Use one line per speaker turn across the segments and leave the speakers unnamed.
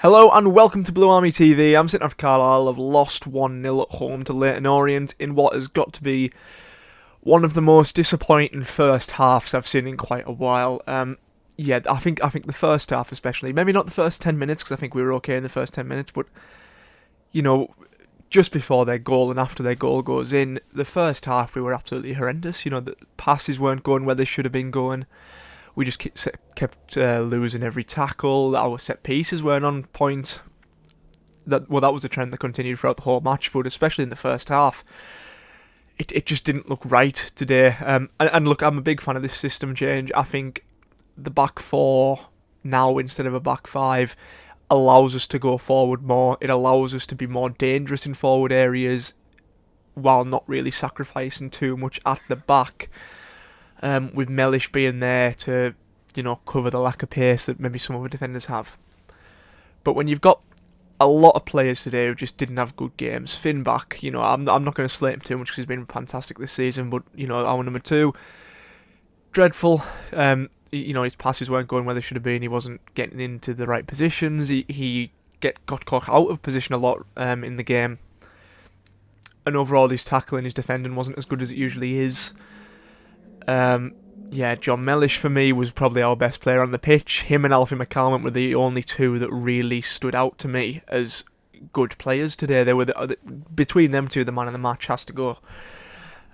Hello and welcome to Blue Army TV. I'm sitting at Carlisle. I've lost 1-0 at home to Leyton Orient in what has got to be one of the most disappointing first halves I've seen in quite a while. I think the first half especially, maybe not the first 10 minutes because I think we were okay in the first 10 minutes, but just before their goal and after their goal goes in, the first half we were absolutely horrendous. The passes weren't going where they should have been going. We just kept losing every tackle. Our set pieces weren't on point. That was a trend that continued throughout the whole match, but especially in the first half, it just didn't look right today. And look, I'm a big fan of this system change. I think the back four now instead of a back five allows us to go forward more. It allows us to be more dangerous in forward areas while not really sacrificing too much at the back. With Mellish being there to, cover the lack of pace that maybe some other defenders have. But when you've got a lot of players today who just didn't have good games, Finn back, I'm not going to slate him too much because he's been fantastic this season, but, our number two, dreadful. His passes weren't going where they should have been. He wasn't getting into the right positions. He got caught out of position a lot in the game. And overall, his tackling, his defending wasn't as good as it usually is. John Mellish for me was probably our best player on the pitch. Him and Alfie McCalmont were the only two that really stood out to me as good players today. They were between them two, the man of the match has to go.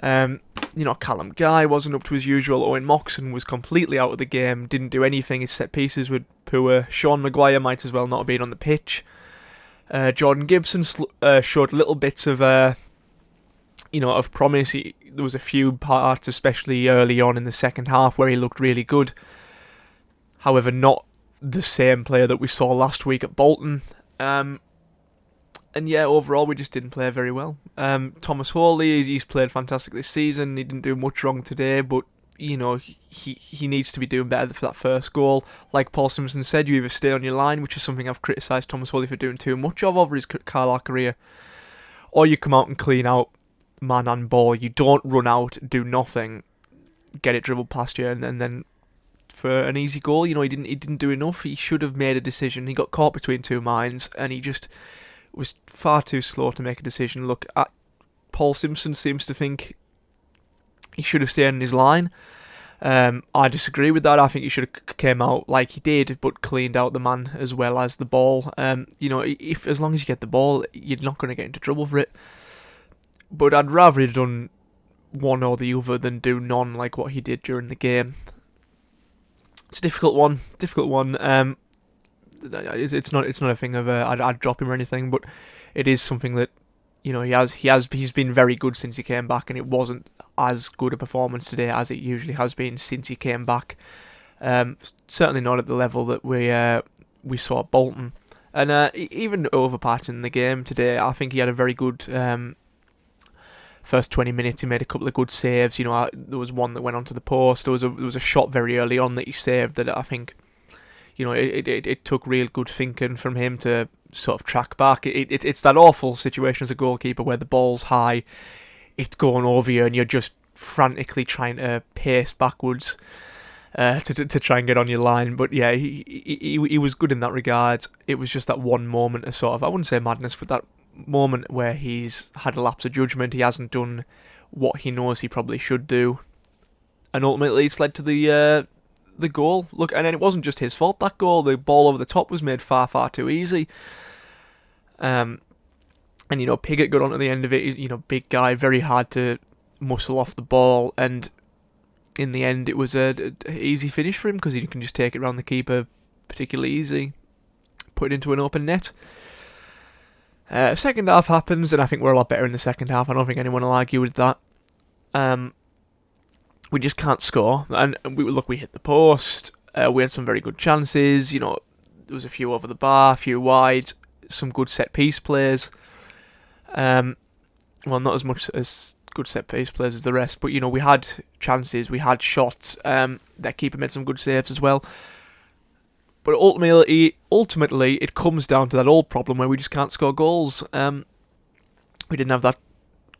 Callum Guy wasn't up to his usual. Owen Moxon was completely out of the game, didn't do anything. His set pieces were poor. Sean Maguire might as well not have been on the pitch. Jordan Gibson showed little bits of of promise. There was a few parts, especially early on in the second half, where he looked really good. However, not the same player that we saw last week at Bolton. Overall, we just didn't play very well. Thomas Hawley, he's played fantastic this season. He didn't do much wrong today, but he needs to be doing better for that first goal. Like Paul Simpson said, you either stay on your line, which is something I've criticised Thomas Hawley for doing too much of over his Carlisle career, or you come out and clean out man and ball. You don't run out, do nothing, get it dribbled past you, and then for an easy goal, he didn't do enough. He should have made a decision. He got caught between two minds, and he just was far too slow to make a decision. Look, Paul Simpson seems to think he should have stayed in his line. I disagree with that. I think he should have came out like he did, but cleaned out the man as well as the ball. If as long as you get the ball, you're not going to get into trouble for it. But I'd rather have done one or the other than do none like what he did during the game. It's a difficult one. It's not a thing of I'd drop him or anything, but it is something that he's been very good since he came back, and it wasn't as good a performance today as it usually has been since he came back. Certainly not at the level that we saw at Bolton, and even over parts in the game today, I think he had a very good. First 20 minutes, he made a couple of good saves. There was one that went onto the post. There was a shot very early on that he saved that I think, it took real good thinking from him to sort of track back. It's that awful situation as a goalkeeper where the ball's high, it's going over you, and you're just frantically trying to pace backwards to try and get on your line. But yeah, he was good in that regard. It was just that one moment of sort of, I wouldn't say madness, but that moment where he's had a lapse of judgment. He hasn't done what he knows he probably should do, and ultimately it's led to the goal. Look, and then it wasn't just his fault, that goal. The ball over the top was made far too easy. And Piggott got onto the end of it. Big guy, very hard to muscle off the ball, and in the end it was a easy finish for him because he can just take it around the keeper particularly easy, put it into an open net. Second half happens, and I think we're a lot better in the second half. I don't think anyone will argue with that. We just can't score, and we hit the post. We had some very good chances. There was a few over the bar, a few wide, some good set piece plays. Not as much as good set piece plays as the rest, but we had chances, we had shots. That keeper made some good saves as well. But ultimately, it comes down to that old problem where we just can't score goals. We didn't have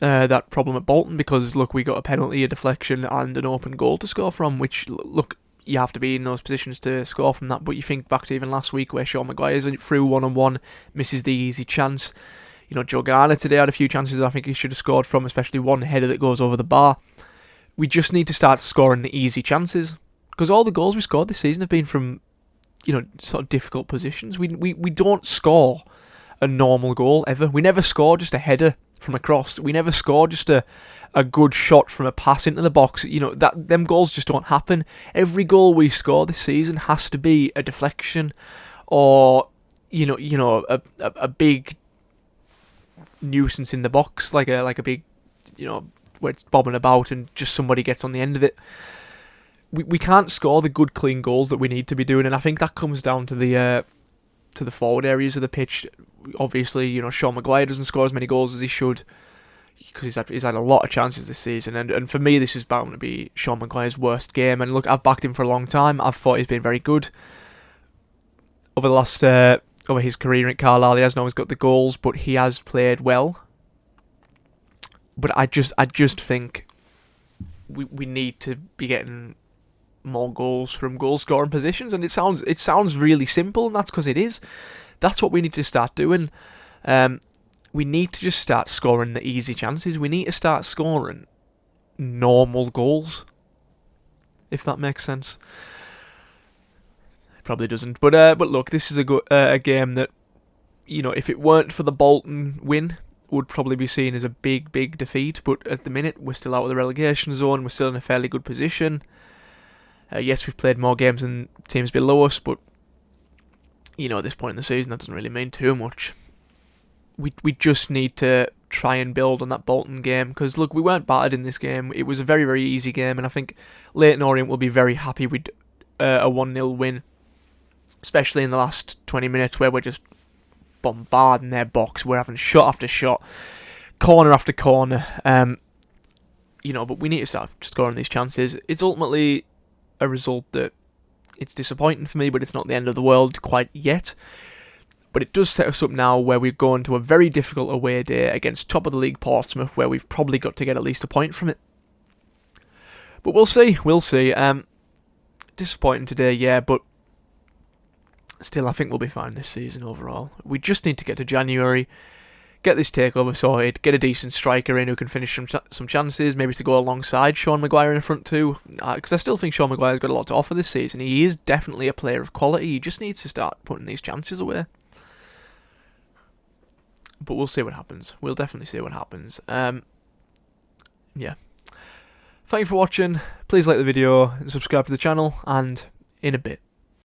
that problem at Bolton because, look, we got a penalty, a deflection, and an open goal to score from, which, look, you have to be in those positions to score from that. But you think back to even last week where Sean Maguire's through one-on-one, misses the easy chance. You know, Joe Garner today had a few chances I think he should have scored from, especially one header that goes over the bar. We just need to start scoring the easy chances, because all the goals we scored this season have been from, you know, sort of difficult positions. We don't score a normal goal ever. We never score just a header from a cross. We never score just a good shot from a pass into the box. You know, that them goals just don't happen. Every goal we score this season has to be a deflection, or a big nuisance in the box, like a big, you know, where it's bobbing about and just somebody gets on the end of it. We can't score the good clean goals that we need to be doing, and I think that comes down to the forward areas of the pitch. Obviously, you know, Sean Maguire doesn't score as many goals as he should, because he's had a lot of chances this season, and for me this is bound to be Sean Maguire's worst game. And look, I've backed him for a long time. I've thought he's been very good over the last over his career at Carlisle. He hasn't always got the goals, but he has played well. But I just think we need to be getting more goals from goal scoring positions, and it sounds really simple, and that's because it is. That's what we need to start doing. We need to just start scoring the easy chances. We need to start scoring normal goals, if that makes sense. It probably doesn't, but look, this is a game that, you know, if it weren't for the Bolton win, would probably be seen as a big defeat. But at the minute, we're still out of the relegation zone. We're still in a fairly good position. Yes, we've played more games than teams below us, but, you know, at this point in the season, that doesn't really mean too much. We just need to try and build on that Bolton game, because, look, we weren't battered in this game. It was a very easy game, and I think Leyton Orient will be very happy with a 1-0 win, especially in the last 20 minutes where we're just bombarding their box. We're having shot after shot, corner after corner. You know, but we need to start scoring these chances. It's ultimately a result that it's disappointing for me, but it's not the end of the world quite yet. But it does set us up now where we're going to a very difficult away day against top of the league Portsmouth, where we've probably got to get at least a point from it. But we'll see. Disappointing today, yeah, but still, I think we'll be fine this season overall. We just need to get to January, get this takeover sorted, get a decent striker in who can finish some chances, maybe to go alongside Sean Maguire in the front too, because I still think Sean Maguire's got a lot to offer this season. He is definitely a player of quality. He just needs to start putting these chances away. But we'll see what happens. We'll definitely see what happens. Yeah. Thank you for watching. Please like the video and subscribe to the channel, and in a bit.